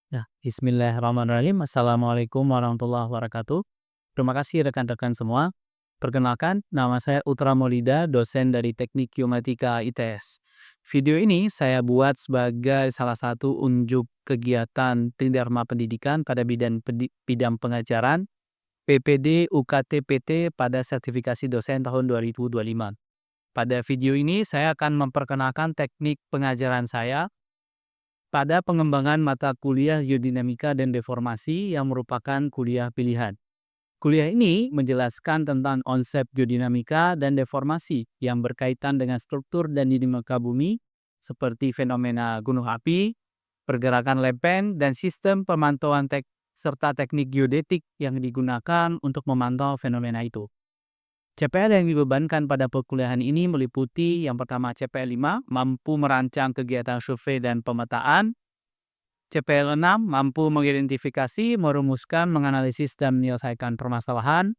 Ya, bismillahirrahmanirrahim. Assalamualaikum warahmatullahi wabarakatuh. Terima kasih rekan-rekan semua. Perkenalkan, nama saya Utra Maulida, dosen dari Teknik Geomatika ITS. Video ini saya buat sebagai salah satu unjuk kegiatan Tridharma Pendidikan pada bidang pengajaran PPD UKT PT pada sertifikasi dosen tahun 2025. Pada video ini saya akan memperkenalkan teknik pengajaran saya pada pengembangan mata kuliah Geodinamika dan Deformasi yang merupakan kuliah pilihan. Kuliah ini menjelaskan tentang konsep geodinamika dan deformasi yang berkaitan dengan struktur dan dinamika bumi, seperti fenomena gunung api, pergerakan lempeng, dan sistem pemantauan serta teknik geodetik yang digunakan untuk memantau fenomena itu. CPL yang dibebankan pada perkuliahan ini meliputi yang pertama CPL 5, mampu merancang kegiatan survei dan pemetaan, CPL 6 mampu mengidentifikasi, merumuskan, menganalisis, dan menyelesaikan permasalahan.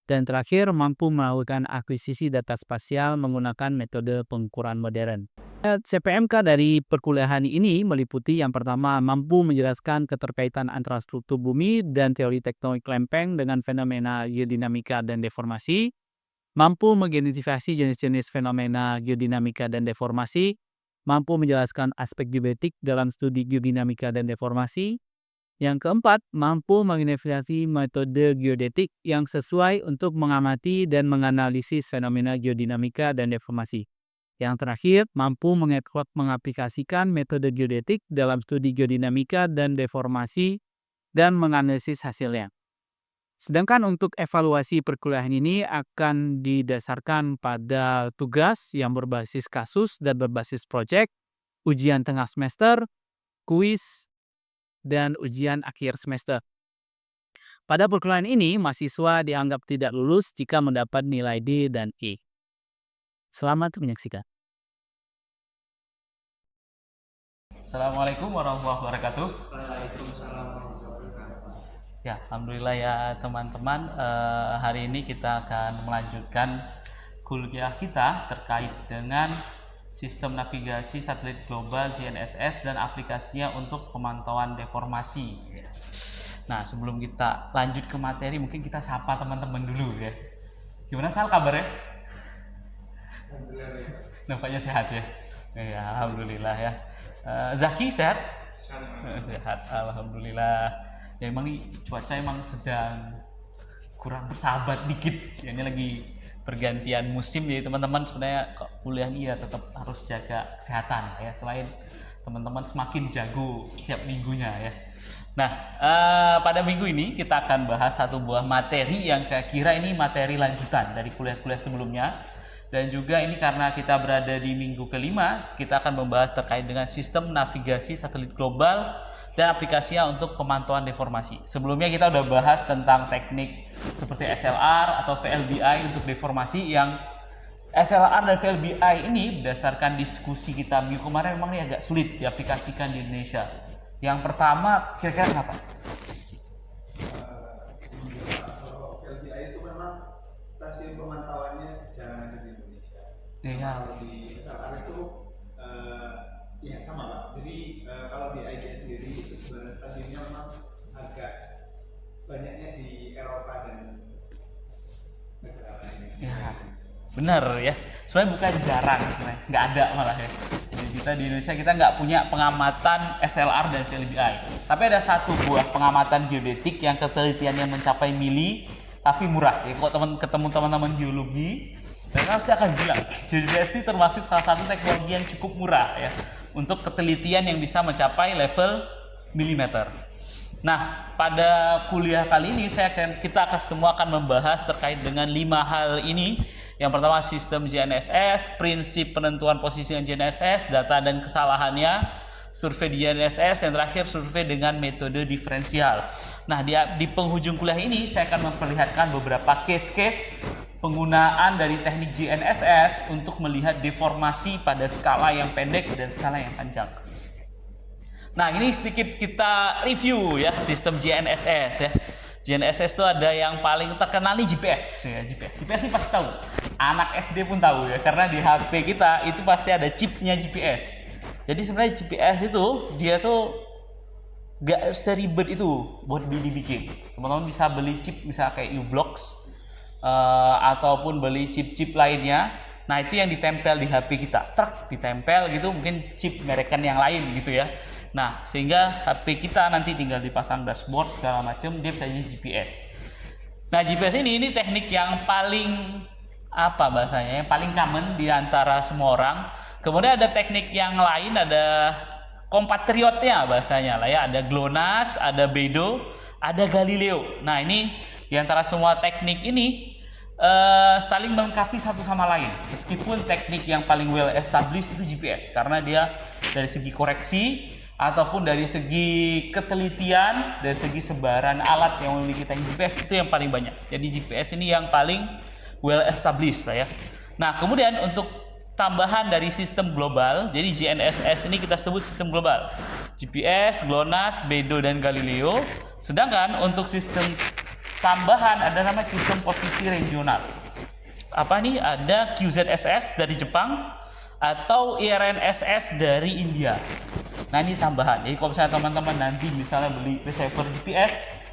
Dan terakhir, mampu melakukan akuisisi data spasial menggunakan metode pengukuran modern. CPMK dari perkuliahan ini meliputi yang pertama, mampu menjelaskan keterkaitan antara struktur bumi dan teori tektonik lempeng dengan fenomena geodinamika dan deformasi, mampu mengidentifikasi jenis-jenis fenomena geodinamika dan deformasi, mampu menjelaskan aspek geodetik dalam studi geodinamika dan deformasi. Yang keempat, mampu mengidentifikasi metode geodetik yang sesuai untuk mengamati dan menganalisis fenomena geodinamika dan deformasi. Yang terakhir, mampu mengaplikasikan metode geodetik dalam studi geodinamika dan deformasi dan menganalisis hasilnya. Sedangkan untuk evaluasi perkuliahan ini akan didasarkan pada tugas yang berbasis kasus dan berbasis proyek, ujian tengah semester, kuis, dan ujian akhir semester. Pada perkuliahan ini, mahasiswa dianggap tidak lulus jika mendapat nilai D dan E. Selamat menyaksikan. Assalamualaikum warahmatullahi wabarakatuh. Waalaikumsalam warahmatullahi wabarakatuh. Ya, alhamdulillah ya teman-teman. Hari ini kita akan melanjutkan kuliah kita terkait dengan sistem navigasi satelit global GNSS dan aplikasinya untuk pemantauan deformasi. Nah, sebelum kita lanjut ke materi, mungkin kita sapa teman-teman dulu ya. Gimana Sal kabarnya? Alhamdulillah baik. Nampaknya sehat ya. Ya, alhamdulillah ya. Zaki sehat? Sehat, alhamdulillah. Ya emang nih cuaca emang sedang kurang bersahabat dikit. Ya, ini lagi pergantian musim jadi teman-teman sebenarnya kuliah ini ya tetap harus jaga kesehatan ya, selain teman-teman semakin jago tiap minggunya ya. Nah, pada minggu ini kita akan bahas satu buah materi yang kira-kira ini materi lanjutan dari kuliah-kuliah sebelumnya. Dan juga ini karena kita berada di minggu kelima, kita akan membahas terkait dengan sistem navigasi satelit global dan aplikasinya untuk pemantauan deformasi. Sebelumnya kita udah bahas tentang teknik seperti SLR atau VLBI untuk deformasi, yang SLR dan VLBI ini berdasarkan diskusi kita minggu kemarin memang ini agak sulit diaplikasikan di Indonesia. Yang pertama, kira-kira kenapa? Kalau LBI itu memang stasiun pemantauannya jarang ada di Indonesia. Iya. Kalau di SLR itu ya sama Pak. Jadi kalau di IGS sendiri itu sebenarnya stasiunnya memang agak banyaknya di Eropa dan negara lainnya. Ya, benar ya. Sebenarnya bukan jarang, sebenarnya nggak ada malah ya. Jadi kita di Indonesia kita nggak punya pengamatan SLR dan VLBI. Tapi ada satu buah pengamatan geodetik yang ketelitiannya mencapai mili, tapi murah. Ya, kalau ketemu teman-teman geologi, mereka pasti akan bilang GDS ini termasuk salah satu teknologi yang cukup murah ya untuk ketelitian yang bisa mencapai level milimeter. Nah, pada kuliah kali ini kita semua akan membahas terkait dengan 5 hal ini. Yang pertama, sistem GNSS, prinsip penentuan posisi GNSS, data dan kesalahannya, survei di GNSS, yang terakhir survei dengan metode diferensial. Nah, di penghujung kuliah ini saya akan memperlihatkan beberapa case-case penggunaan dari teknik GNSS untuk melihat deformasi pada skala yang pendek dan skala yang panjang. Nah, ini sedikit kita review ya sistem GNSS ya. GNSS itu ada yang paling terkenal nih GPS ya, GPS ini pasti tahu. Anak SD pun tahu ya, karena di HP kita itu pasti ada chipnya GPS. Jadi sebenarnya GPS itu dia tuh gak seribet itu buat dibikin. Teman-teman bisa beli chip misalnya kayak u-blox ataupun beli chip-chip lainnya. Nah itu yang ditempel di HP kita, ditempel gitu, mungkin chip merekan yang lain gitu ya. Nah sehingga HP kita nanti tinggal dipasang dashboard segala macam, dia bisa jadi GPS. Nah GPS ini teknik yang paling bahasanya, yang paling common di antara semua orang. Kemudian ada teknik yang lain, ada kompatriotnya bahasanya lah ya, ada GLONASS, ada BEDO, ada Galileo. Nah ini di antara semua teknik ini saling melengkapi satu sama lain. Meskipun teknik yang paling well established itu GPS, karena dia dari segi koreksi ataupun dari segi ketelitian, dari segi sebaran alat yang memiliki teknik GPS itu yang paling banyak. Jadi GPS ini yang paling well established lah ya. Nah kemudian untuk tambahan dari sistem global, jadi GNSS ini kita sebut sistem global, GPS, GLONASS, BEDO, dan Galileo. Sedangkan untuk sistem tambahan ada namanya sistem posisi regional. Apa nih? Ada QZSS dari Jepang atau IRNSS dari India. Nah ini tambahan. Jadi kalau misalnya teman-teman nanti misalnya beli receiver GPS,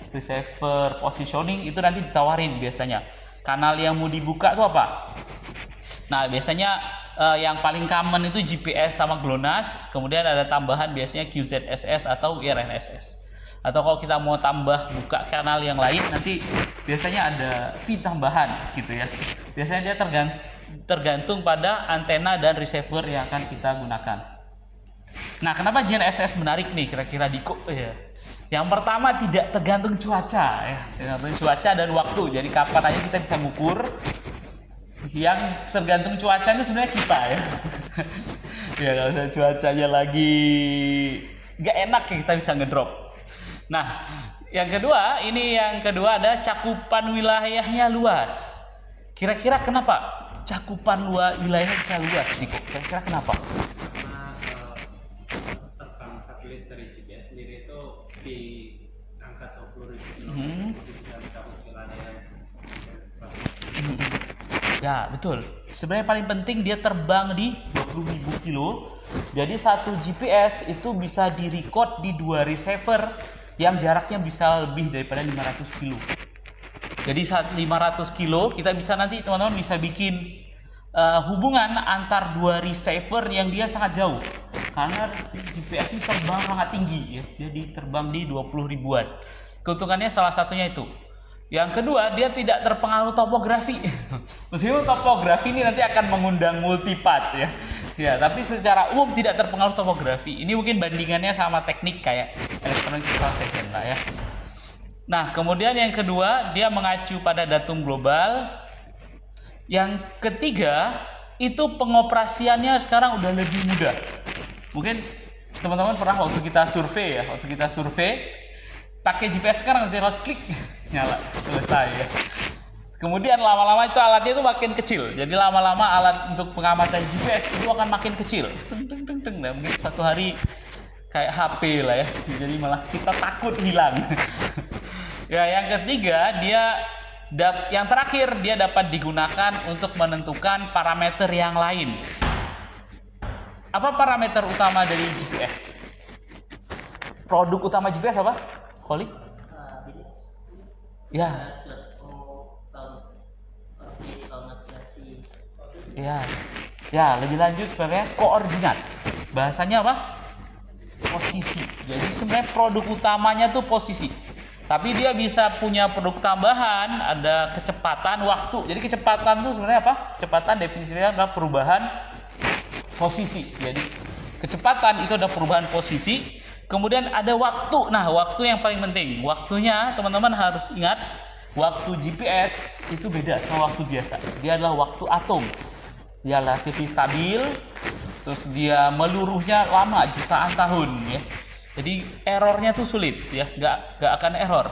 receiver positioning, itu nanti ditawarin biasanya. Kanal yang mau dibuka itu apa? Nah biasanya yang paling common itu GPS sama GLONASS, kemudian ada tambahan biasanya QZSS atau IRNSS. Atau kalau kita mau tambah buka kanal yang lain, nanti biasanya ada fee tambahan gitu ya. Biasanya dia tergantung pada antena dan receiver yang akan kita gunakan. Nah kenapa GNSS menarik nih kira-kira Diko? Yang pertama tidak tergantung cuaca ya, tergantung cuaca dan waktu. Jadi kapan aja kita bisa mengukur. Yang tergantung cuacanya sebenarnya kita ya. Ya kalau misalnya cuacanya lagi nggak enak ya kita bisa ngedrop. Nah yang kedua ada cakupan wilayahnya luas. Kira-kira kenapa cakupan wilayahnya bisa luas, Diko? Kira-kira kenapa? Karena terbang satelit dari GPS sendiri itu di angka 20.000 km, jadi bisa mencakup wilayah yang Ya betul. Sebenarnya paling penting dia terbang di 20.000 kilo. Jadi satu GPS itu bisa direcord di 2 receiver yang jaraknya bisa lebih daripada 500 kilo. Jadi saat 500 kilo kita bisa nanti teman-teman bisa bikin hubungan antar 2 receiver yang dia sangat jauh. Karena GPS ini terbang sangat tinggi ya. Jadi terbang di 20 ribuan. Keuntungannya salah satunya itu. Yang kedua, dia tidak terpengaruh topografi. Meskipun topografi ini nanti akan mengundang multipath ya. Ya, tapi secara umum tidak terpengaruh topografi. Ini mungkin bandingannya sama teknik kayak electronic translation lah ya. Nah, kemudian yang kedua, dia mengacu pada datum global. Yang ketiga, itu pengoperasiannya sekarang udah lebih mudah. Mungkin teman-teman pernah waktu kita survei pakai GPS sekarang tinggal klik nyala selesai ya. Kemudian lama-lama itu alatnya itu makin kecil. Jadi lama-lama alat untuk pengamatan GPS itu akan makin kecil. Nah, mungkin satu hari kayak HP lah ya. Jadi malah kita takut hilang. Ya, yang ketiga yang terakhir dia dapat digunakan untuk menentukan parameter yang lain. Apa parameter utama dari GPS? Produk utama GPS apa? Holik? Ya. Ya, lebih lanjut sebenarnya koordinat. Bahasanya apa? Posisi. Jadi sebenarnya produk utamanya tuh posisi. Tapi dia bisa punya produk tambahan, ada kecepatan waktu. Jadi kecepatan tuh sebenarnya apa? Kecepatan definisinya adalah perubahan posisi. Jadi kecepatan itu ada perubahan posisi. Kemudian ada waktu. Nah, waktu yang paling penting. Waktunya teman-teman harus ingat, waktu GPS itu beda sama waktu biasa. Dia adalah waktu atom. Dia relatif stabil, terus dia meluruhnya lama, jutaan tahun ya. Jadi errornya tuh sulit ya, nggak akan error.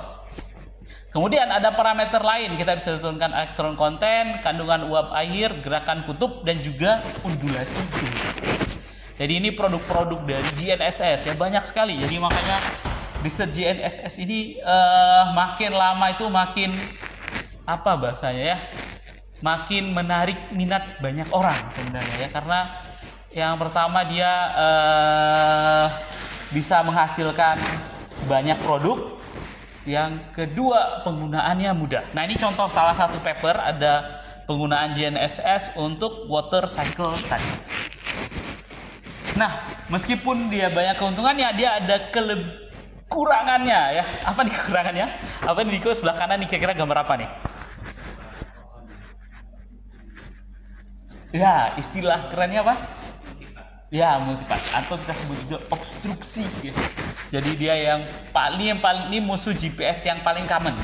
Kemudian ada parameter lain, kita bisa tentukan elektron konten, kandungan uap air, gerakan kutub, dan juga undulasi suhu. Jadi ini produk-produk dari GNSS ya, banyak sekali. Jadi makanya riset GNSS ini makin lama itu makin apa bahasanya ya, makin menarik minat banyak orang sebenarnya ya. Karena yang pertama dia bisa menghasilkan banyak produk. Yang kedua, penggunaannya mudah. Nah, ini contoh salah satu paper ada penggunaan GNSS untuk water cycle study. Nah, meskipun dia banyak keuntungannya, dia ada kekurangannya ya. Apa nih kekurangannya? Apa nih Niko sebelah kanan nih, kira-kira gambar apa nih? Ya, istilah kerennya apa? Ya, multipart atau kita sebut juga obstruksi ya. Jadi dia yang paling ini musuh GPS yang paling common.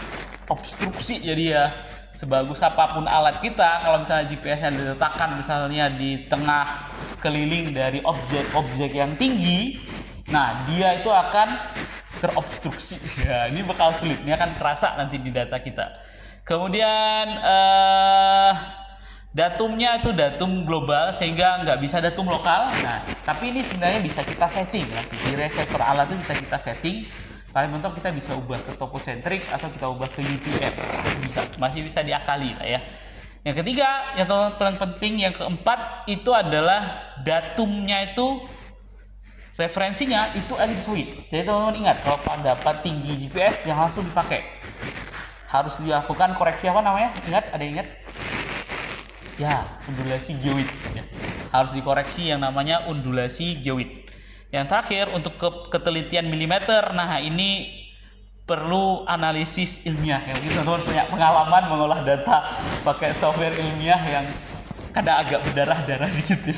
Obstruksi. Jadi ya sebagus apapun alat kita, kalau misalnya GPS-nya diletakkan misalnya di tengah keliling dari objek-objek yang tinggi, nah dia itu akan terobstruksi. Ya, ini bakal sulit. Ini akan terasa nanti di data kita. Kemudian datumnya itu datum global sehingga nggak bisa datum lokal. Nah, tapi ini sebenarnya bisa kita setting nanti di receiver alat itu bisa kita setting. Paling mentok kita bisa ubah ke topocentric atau kita ubah ke UTM. Masih bisa diakali lah ya. Yang ketiga, yang paling penting, yang keempat itu adalah datumnya itu referensinya itu ellipsoid. Jadi teman-teman ingat kalau dapat tinggi GPS jangan langsung dipakai. Harus dilakukan koreksi apa namanya? Ingat? Ada yang ingat? Ya, undulasi geoid ya. Harus dikoreksi yang namanya undulasi geoid. Yang terakhir untuk ketelitian milimeter. Nah, ini perlu analisis ilmiah ya. Mungkin teman-teman punya pengalaman mengolah data pakai software ilmiah yang kadang agak berdarah-darah dikit ya.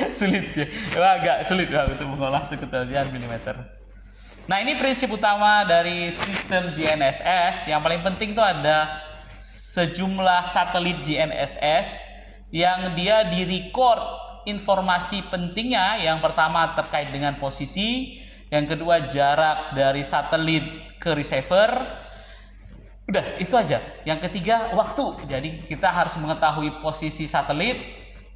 Sulit ya. Agak sulit ya untuk mengolah ketelitian milimeter. Nah, ini prinsip utama dari sistem GNSS. Yang paling penting itu ada sejumlah satelit GNSS yang dia direcord informasi pentingnya. Yang pertama terkait dengan posisi, yang kedua jarak dari satelit ke receiver. Udah, itu aja. Yang ketiga waktu. Jadi kita harus mengetahui posisi satelit,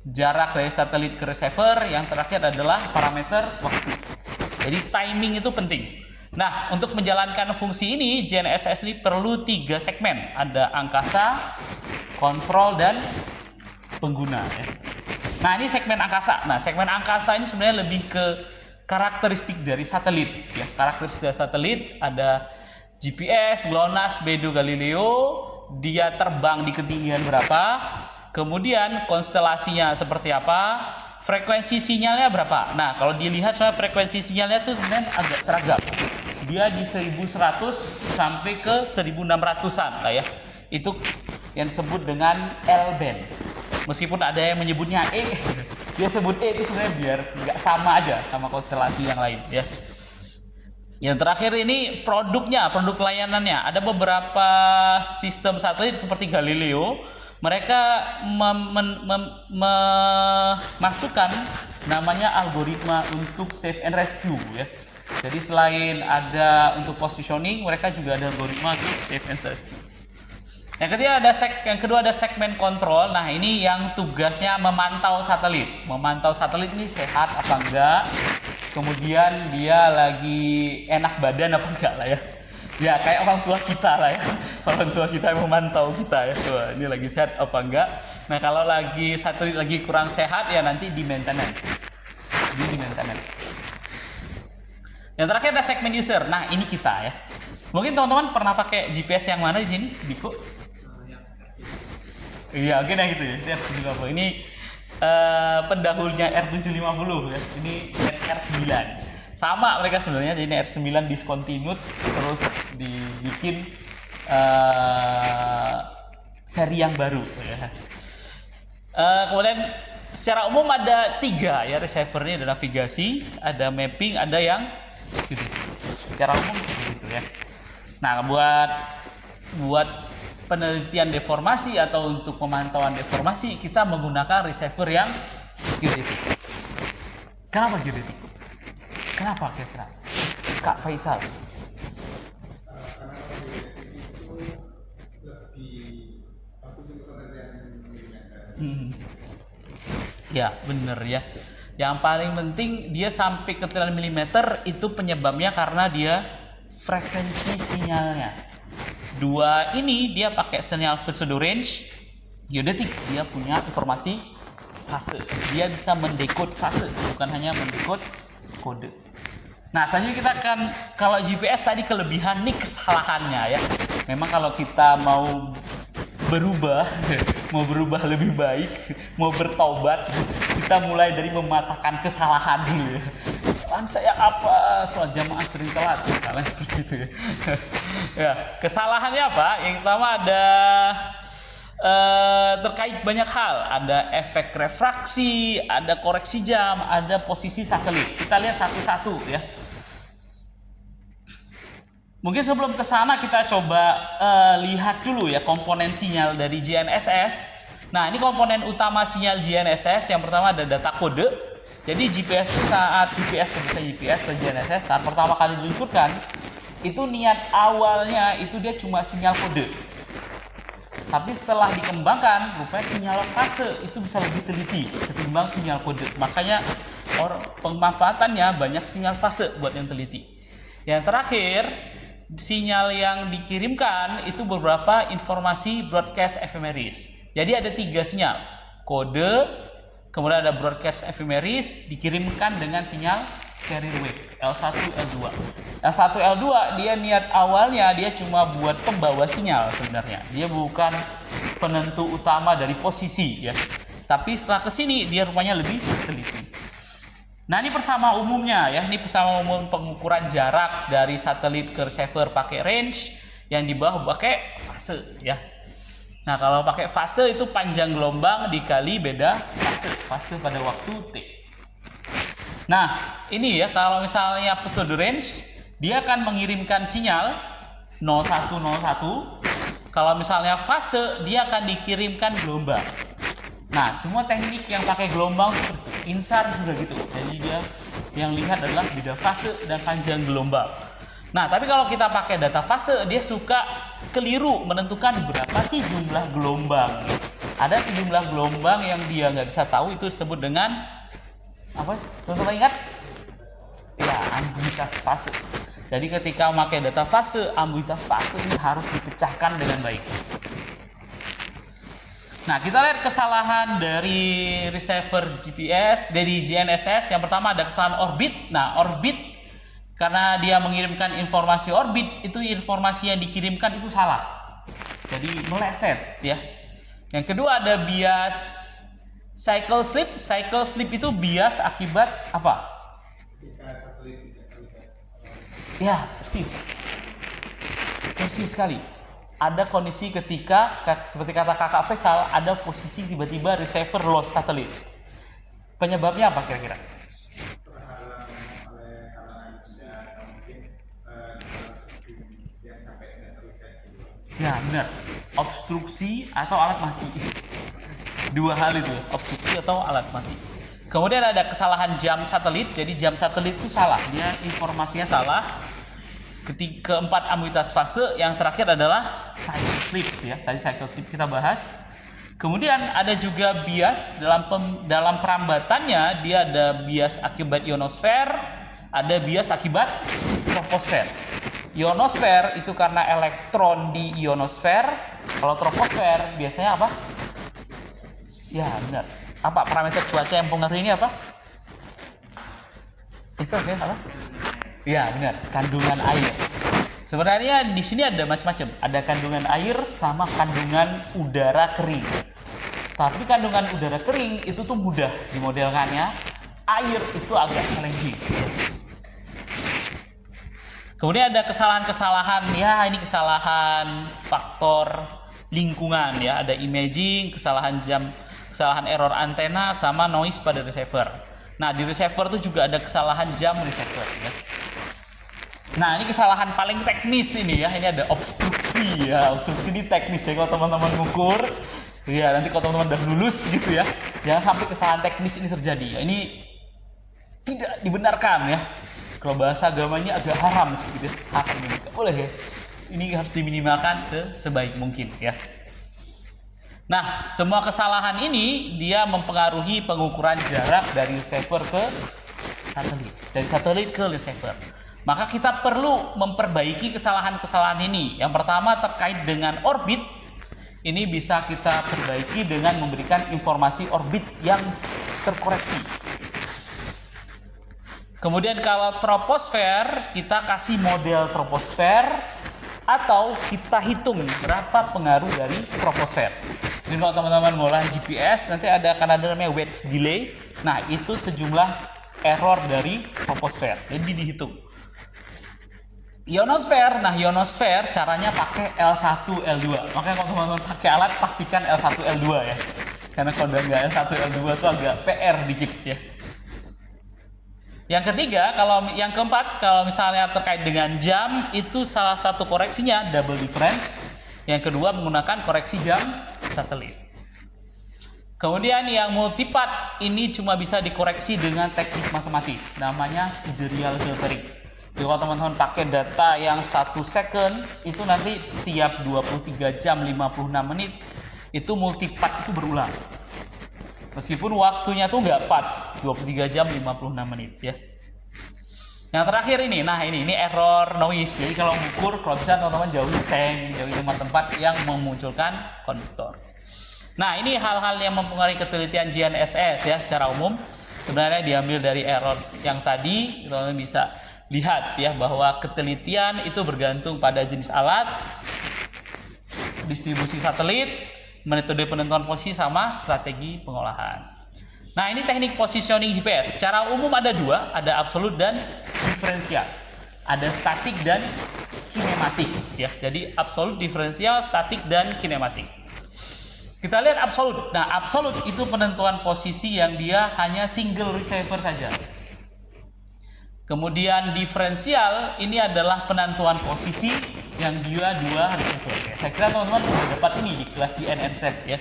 jarak dari satelit ke receiver. Yang terakhir adalah parameter waktu. Jadi timing itu penting. Nah, untuk menjalankan fungsi ini, GNSS ini perlu 3 segmen. Ada angkasa, kontrol, dan pengguna. Ya. Nah, ini segmen angkasa. Nah, segmen angkasa ini sebenarnya lebih ke karakteristik dari satelit. Ya, karakteristik dari satelit ada GPS, GLONASS, Beidou, Galileo. Dia terbang di ketinggian berapa. Kemudian konstelasinya seperti apa. Frekuensi sinyalnya berapa. Nah, kalau dilihat soal frekuensi sinyalnya sebenarnya agak seragam. Dia di 1100 sampai ke 1600-an lah ya. Itu yang disebut dengan L-band. Meskipun ada yang menyebutnya E, dia sebut E itu sebenarnya biar nggak sama aja sama konstelasi yang lain ya. Yang terakhir ini produknya, produk layanannya. Ada beberapa sistem satelit seperti Galileo, mereka memasukkan namanya algoritma untuk save and rescue ya. Jadi selain ada untuk positioning, mereka juga ada algoritma untuk save and rescue. Yang kedua ada segmen kontrol. Nah, ini yang tugasnya memantau satelit. Memantau satelit ini sehat apa enggak. Kemudian dia lagi enak badan apa enggak lah ya. Ya kayak orang tua kita lah ya. Orang tua kita yang memantau kita ya. Wah, ini lagi sehat apa enggak. Nah, kalau lagi satelit lagi kurang sehat ya nanti di maintenance. Di maintenance. Yang terakhir ada segmen user. Nah, ini kita ya. Mungkin teman-teman pernah pakai GPS yang mana di sini, Diko? Iya, mungkin yang gitu ya. R750. Ini pendahulunya R750 ya. Ini R9. Sama mereka sebenarnya. Jadi ini R9 discontinued terus dibikin seri yang baru ya. Kemudian secara umum ada 3 ya receivernya, ada navigasi, ada mapping, ada yang gitu. Secara umum seperti itu ya. Nah, buat penelitian deformasi atau untuk pemantauan deformasi kita menggunakan receiver yang geodetik. Kenapa geodetik? Kenapa kira-kira? Kak Faisal. Karena kalau geodetik itu lebih bagus untuk penelitian milimeter. Ya, bener ya. Yang paling penting dia sampai ke ketelitian milimeter itu penyebabnya karena dia frekuensi sinyalnya. Dua ini dia pakai sinyal pseudo range. Geodetik dia punya informasi fase. Dia bisa mendekode fase, bukan hanya mendekode kode. Nah, selanjutnya kita akan, kalau GPS tadi kelebihan nih kesalahannya ya. Memang kalau kita mau berubah, mau berubah lebih baik, mau bertobat, kita mulai dari mematahkan kesalahan dulu ya. Kesalahan saya apa? Sholat jamaah sering telat, misalnya seperti itu ya. Ya, kesalahannya apa? Yang pertama ada terkait banyak hal, ada efek refraksi, ada koreksi jam, ada posisi satelit. Kita lihat satu-satu ya. Mungkin sebelum ke sana kita coba lihat dulu ya komponen sinyal dari GNSS. Nah, ini komponen utama sinyal GNSS. Yang pertama ada data kode. Jadi GPS saat GPS atau GNSS saat pertama kali diluncurkan, itu niat awalnya itu dia cuma sinyal kode. Tapi setelah dikembangkan, rupanya sinyal fase itu bisa lebih teliti ketimbang sinyal kode. Makanya pemanfaatannya banyak sinyal fase buat yang teliti. Yang terakhir, sinyal yang dikirimkan itu beberapa informasi broadcast ephemeris. Jadi ada 3 sinyal, kode, kemudian ada broadcast ephemeris dikirimkan dengan sinyal carrier wave L1, L2. L1, L2 dia niat awalnya dia cuma buat pembawa sinyal sebenarnya. Dia bukan penentu utama dari posisi ya. Tapi setelah kesini dia rupanya lebih teliti. Nah, ini persama umumnya ya. Ini persama umum pengukuran jarak dari satelit ke receiver pakai range, yang di bawah pakai fase ya. Nah, kalau pakai fase itu panjang gelombang dikali beda fase pada waktu T. Nah, ini ya kalau misalnya pseudo range, dia akan mengirimkan sinyal 0101. Kalau misalnya fase, dia akan dikirimkan gelombang. Nah, semua teknik yang pakai gelombang seperti INSAR juga gitu. Jadi dia yang lihat adalah beda fase dan panjang gelombang. Nah, tapi kalau kita pakai data fase, dia suka keliru menentukan berapa sih jumlah gelombang. Ada sejumlah gelombang yang dia nggak bisa tahu, itu disebut dengan apa? Teman-teman ingat? Ya, ambiguitas fase. Jadi ketika memakai data fase, ambiguitas fase ini harus dipecahkan dengan baik. Nah, kita lihat kesalahan dari receiver GPS, dari GNSS. Yang pertama ada kesalahan orbit. Nah, orbit karena dia mengirimkan informasi orbit, itu informasi yang dikirimkan itu salah. Jadi meleset ya. Yang kedua ada bias cycle slip. Cycle slip itu bias akibat apa? Ya, persis. Persis sekali. Ada kondisi ketika, seperti kata kakak Faisal, ada posisi tiba-tiba receiver lost satelit. Penyebabnya apa kira-kira? Ya, benar. Obstruksi atau alat mati. Dua hal itu, obstruksi atau alat mati. Kemudian ada kesalahan jam satelit. Jadi jam satelit itu salah, dia informasinya salah. Keempat ambiguitas fase, yang terakhir adalah cycle slip ya. Tadi cycle slip kita bahas. Kemudian ada juga bias dalam perambatannya, dia ada bias akibat ionosfer, ada bias akibat troposfer. Ionosfer itu karena elektron di ionosfer. Kalau troposfer biasanya apa? Ya, benar. Apa parameter cuaca yang mempengaruhi ini apa? Itu apa? Ya, benar, kandungan air. Sebenarnya di sini ada macam-macam. Ada kandungan air sama kandungan udara kering. Tapi kandungan udara kering itu tuh mudah dimodelkannya. Air itu agak challenging. Kemudian ada kesalahan-kesalahan, ya ini kesalahan faktor lingkungan ya. Ada imaging, kesalahan jam, kesalahan error antena sama noise pada receiver. Nah, di receiver tuh juga ada kesalahan jam receiver ya. Nah, ini kesalahan paling teknis ini ya. Ini ada obstruksi ya. Obstruksi ini teknis ya kalau teman-teman ngukur. Ya, nanti kalau teman-teman udah lulus gitu ya. Jangan sampai kesalahan teknis ini terjadi. Ya, ini tidak dibenarkan ya. Kalau bahasa agamanya agak haram sedikit. Haram ini tidak boleh ya. Ini harus diminimalkan sebaik mungkin ya. Nah, semua kesalahan ini dia mempengaruhi pengukuran jarak dari receiver ke satelit. Dari satelit ke receiver. Maka kita perlu memperbaiki kesalahan-kesalahan ini. Yang pertama terkait dengan orbit. Ini bisa kita perbaiki dengan memberikan informasi orbit yang terkoreksi. Kemudian kalau troposfer, kita kasih model troposfer atau kita hitung berapa pengaruh dari troposfer. Jadi kalau teman-teman ngolah GPS, nanti akan ada namanya wedge delay. Nah, itu sejumlah error dari troposfer. Jadi dihitung. Ionosfer, nah ionosfer caranya pakai L1, L2. Makanya kalau teman-teman pakai alat, pastikan L1, L2 ya. Karena kalau udah nggak L1, L2 itu agak PR dikit ya. Yang ketiga, yang keempat, kalau misalnya terkait dengan jam, itu salah satu koreksinya double difference. Yang kedua menggunakan koreksi jam satelit. Kemudian yang multipart ini cuma bisa dikoreksi dengan teknik matematis, namanya sidereal filtering. Jadi kalau teman-teman pakai data yang 1 second, itu nanti setiap 23 jam 56 menit, itu multipart itu berulang. Meskipun waktunya tuh nggak pas 23 jam 56 menit ya. Yang terakhir ini, nah ini error noise. Jadi kalau mengukur, kalau bisa teman-teman jauhi seng, jauhi tempat-tempat yang memunculkan konduktor. Nah ini hal-hal yang mempengaruhi ketelitian GNSS ya secara umum. Sebenarnya diambil dari error yang tadi, teman-teman bisa lihat ya bahwa ketelitian itu bergantung pada jenis alat, distribusi satelit, metode penentuan posisi sama strategi pengolahan. Nah ini teknik positioning GPS. Secara umum ada dua, ada absolut dan diferensial. Ada statik dan kinematik ya. Jadi absolut, diferensial, statik dan kinematik. Kita lihat absolut. Nah absolut itu penentuan posisi yang dia hanya single receiver saja. Kemudian diferensial ini adalah penentuan posisi yang dia dua receiver. Ya. Saya kira teman-teman sudah dapat ini di kelas GNSS ya.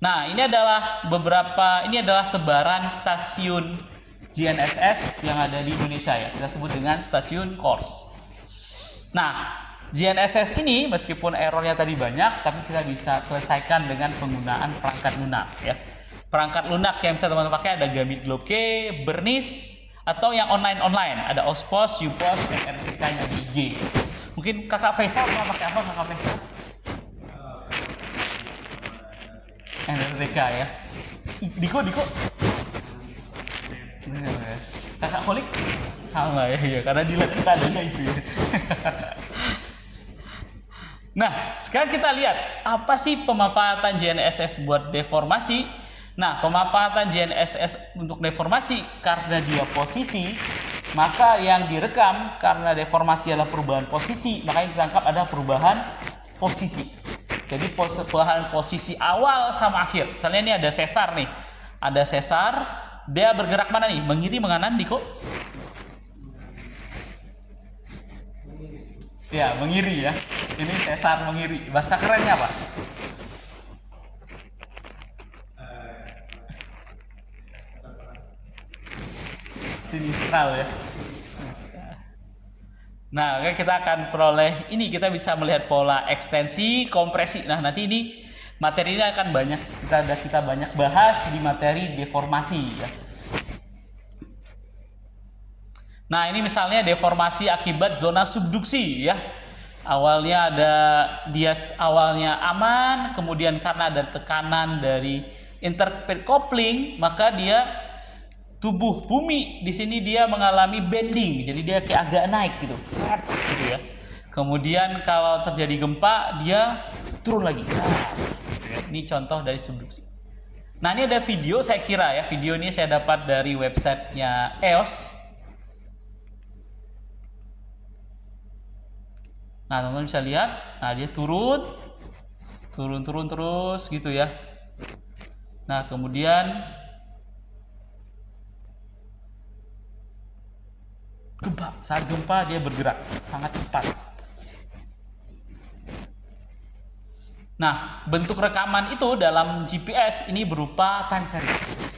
Nah, ini adalah sebaran stasiun GNSS yang ada di Indonesia ya. Kita sebut dengan stasiun CORS. Nah, GNSS ini meskipun errornya tadi banyak, tapi kita bisa selesaikan dengan penggunaan perangkat lunak ya. Perangkat lunak yang bisa teman-teman pakai ada Gamit Globe K, Bernis, atau yang online, ada OSPOS, UPOS, dan RTK-nya di IG. Mungkin kakak Faisal pernah pakai apa kakak Faisal? RTK ya. Diko. Kakak Kolik? Sama ya, karena di lab kita adanya itu ya. Nah, sekarang kita lihat apa sih pemanfaatan GNSS buat deformasi. Nah, pemanfaatan GNSS untuk deformasi karena dia posisi, maka yang direkam karena deformasi adalah perubahan posisi, maka yang ditangkap ada perubahan posisi. Jadi perubahan posisi awal sama akhir. Misalnya ini ada sesar nih. Ada sesar, dia bergerak mana nih? Mengiri, menganan, Diko? Ya, mengiri ya. Ini sesar mengiri. Bahasa kerennya apa? Sinistral ya. Nah, kita akan peroleh ini, kita bisa melihat pola ekstensi, kompresi. Nah, nanti ini materi ini akan banyak kita banyak bahas di materi deformasi ya. Nah, ini misalnya deformasi akibat zona subduksi ya. Awalnya aman, kemudian karena ada tekanan dari interface coupling, maka dia tubuh bumi di sini dia mengalami bending, jadi dia kayak agak naik gitu, gitu ya. Kemudian kalau terjadi gempa dia turun lagi. Ini contoh dari subduksi. Nah ini ada video, saya kira ya, video ini saya dapat dari websitenya EOS. Nah teman-teman bisa lihat, nah dia turun terus gitu ya. Nah kemudian saat gempa dia bergerak sangat cepat. Nah, bentuk rekaman itu dalam GPS ini berupa time series.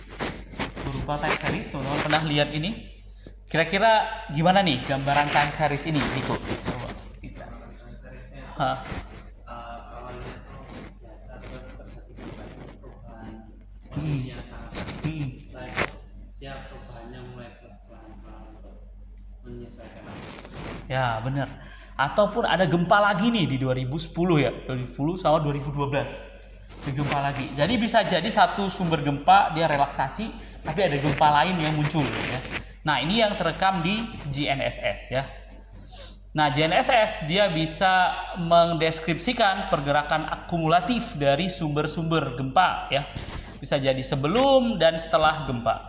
Teman-teman pernah lihat ini? Kira-kira gimana nih gambaran time series ini, Diko? Coba kita. Awalnya itu biasa, terus terjadi perubahan posisinya sangat. Setelah itu dia perubahannya mulai pelan-pelan untuk menyesuaikan. Ya benar. Ataupun ada gempa lagi nih di 2010 ya, 2010 sama 2012. gempa lagi. Jadi bisa jadi satu sumber gempa dia relaksasi, tapi ada gempa lain yang muncul ya. Nah, ini yang terekam di GNSS ya. Nah, GNSS dia bisa mendeskripsikan pergerakan akumulatif dari sumber-sumber gempa ya. Bisa jadi sebelum dan setelah gempa.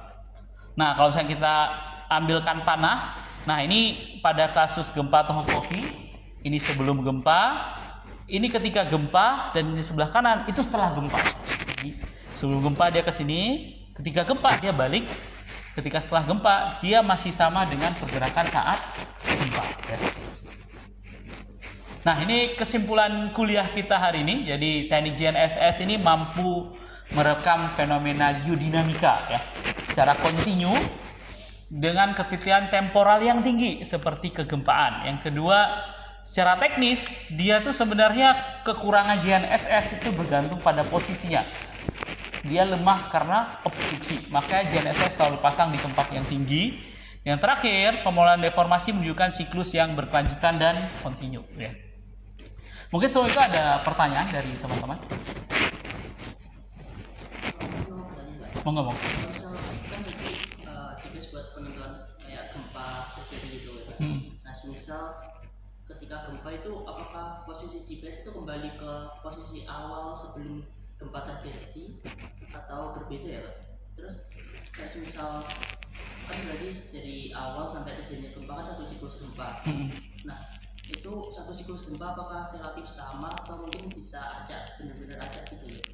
Nah, kalau misalnya kita ambilkan panah, nah ini pada kasus gempa Tohoku, ini sebelum gempa, ini ketika gempa, dan di sebelah kanan itu setelah gempa. Jadi, sebelum gempa dia ke sini, ketika gempa dia balik, ketika setelah gempa dia masih sama dengan pergerakan saat gempa ya. Nah, ini kesimpulan kuliah kita hari ini. Jadi teknik GNSS ini mampu merekam fenomena geodinamika ya secara kontinu dengan ketelitian temporal yang tinggi seperti kegempaan. Yang kedua, secara teknis dia tuh sebenarnya kekurangan GNSS itu bergantung pada posisinya. Dia lemah karena obstruksi, makanya GNSS selalu pasang di tempat yang tinggi. Yang terakhir, pemolaan deformasi menunjukkan siklus yang berkelanjutan dan kontinu ya. Mungkin sebelum itu ada pertanyaan dari teman-teman. Mau. Misal kan itu GPS buat penentuan kayak gempa terjadi gitu ya. Nah, misal ketika gempa itu apakah posisi GPS itu kembali ke posisi awal sebelum gempa terjadi atau berbeda ya Pak? Terus kayak misal kan berarti dari awal sampai terjadinya gempa kan satu siklus gempa. Nah, itu satu siklus gempa apakah relatif sama atau mungkin bisa acak, benar-benar acak gitu ya?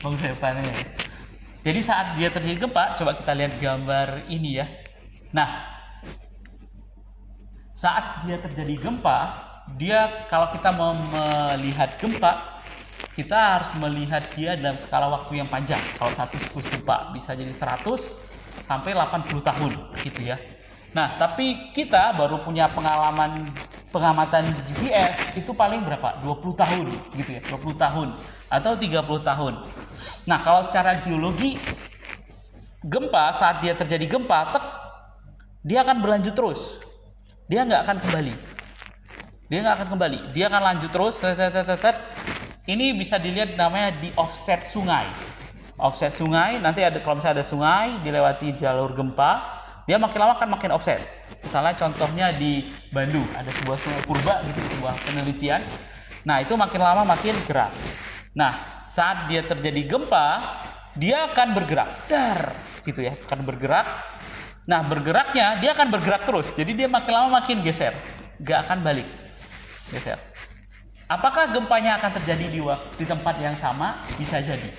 Bagus ya pertanyaannya. Jadi saat dia terjadi gempa, coba kita lihat gambar ini ya. Nah, saat dia terjadi gempa, dia kalau kita mau melihat gempa, kita harus melihat dia dalam skala waktu yang panjang. Kalau satu siklus gempa bisa jadi 100 sampai 80 tahun gitu ya. Nah, tapi kita baru punya pengalaman pengamatan GPS itu paling berapa? 20 tahun gitu ya, 20 tahun atau 30 tahun. Nah, kalau secara geologi gempa, saat dia terjadi gempa, dia akan berlanjut terus. Dia nggak akan kembali. Dia akan lanjut terus. Ini bisa dilihat namanya di offset sungai. Offset sungai, nanti ada, kalau misalnya ada sungai dilewati jalur gempa, dia makin lama akan makin offset. Misalnya contohnya di Bandung, ada sebuah sungai purba gitu, sebuah penelitian. Nah, itu makin lama makin gerak. Nah, saat dia terjadi gempa, dia akan bergerak, gitu ya, akan bergerak. Nah, bergeraknya dia akan bergerak terus. Jadi dia makin lama makin geser, gak akan balik, geser. Apakah gempanya akan terjadi di tempat yang sama? Bisa jadi.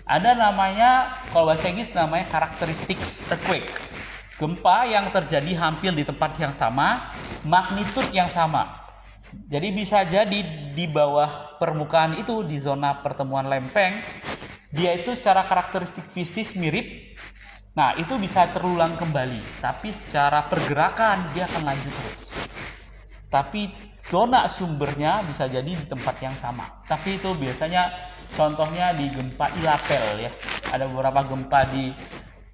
Ada namanya, kalau bahasa Inggris namanya characteristics earthquake. Gempa yang terjadi hampir di tempat yang sama, magnitude yang sama. Jadi bisa jadi di bawah permukaan itu, di zona pertemuan lempeng, dia itu secara karakteristik fisik mirip. Nah, itu bisa terulang kembali, tapi secara pergerakan dia akan lanjut terus. Tapi zona sumbernya bisa jadi di tempat yang sama. Tapi itu biasanya contohnya di gempa Illapel ya. Ada beberapa gempa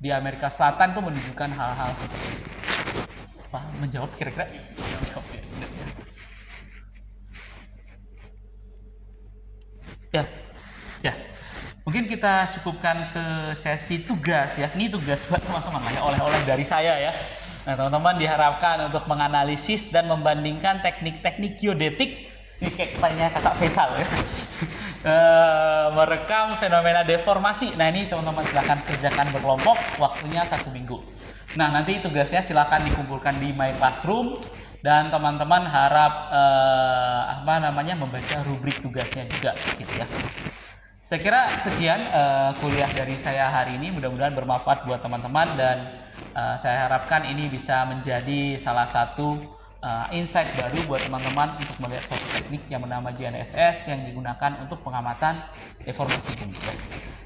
di Amerika Selatan tuh menunjukkan hal-hal seperti itu. Apa menjawab kira-kira? Menjawab ya. Ya. Mungkin kita cukupkan ke sesi tugas ya. Ini tugas buat teman-teman ya, oleh-oleh dari saya ya. Nah, teman-teman diharapkan untuk menganalisis dan membandingkan teknik-teknik geodetik. Ini kayak tanya kata Faisal ya. Merekam fenomena deformasi. Nah, ini teman-teman silahkan kerjakan berkelompok, waktunya 1 minggu. Nah, nanti tugasnya silahkan dikumpulkan di My Classroom. Dan teman-teman harap membaca rubrik tugasnya juga gitu ya. Saya kira sekian kuliah dari saya hari ini, mudah-mudahan bermanfaat buat teman-teman, dan saya harapkan ini bisa menjadi salah satu insight baru buat teman-teman untuk melihat suatu teknik yang bernama GNSS yang digunakan untuk pengamatan deformasi bumi.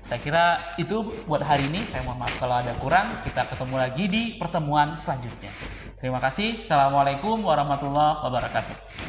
Saya kira itu buat hari ini. Saya mohon maaf kalau ada kurang. Kita ketemu lagi di pertemuan selanjutnya. Terima kasih. Assalamualaikum warahmatullahi wabarakatuh.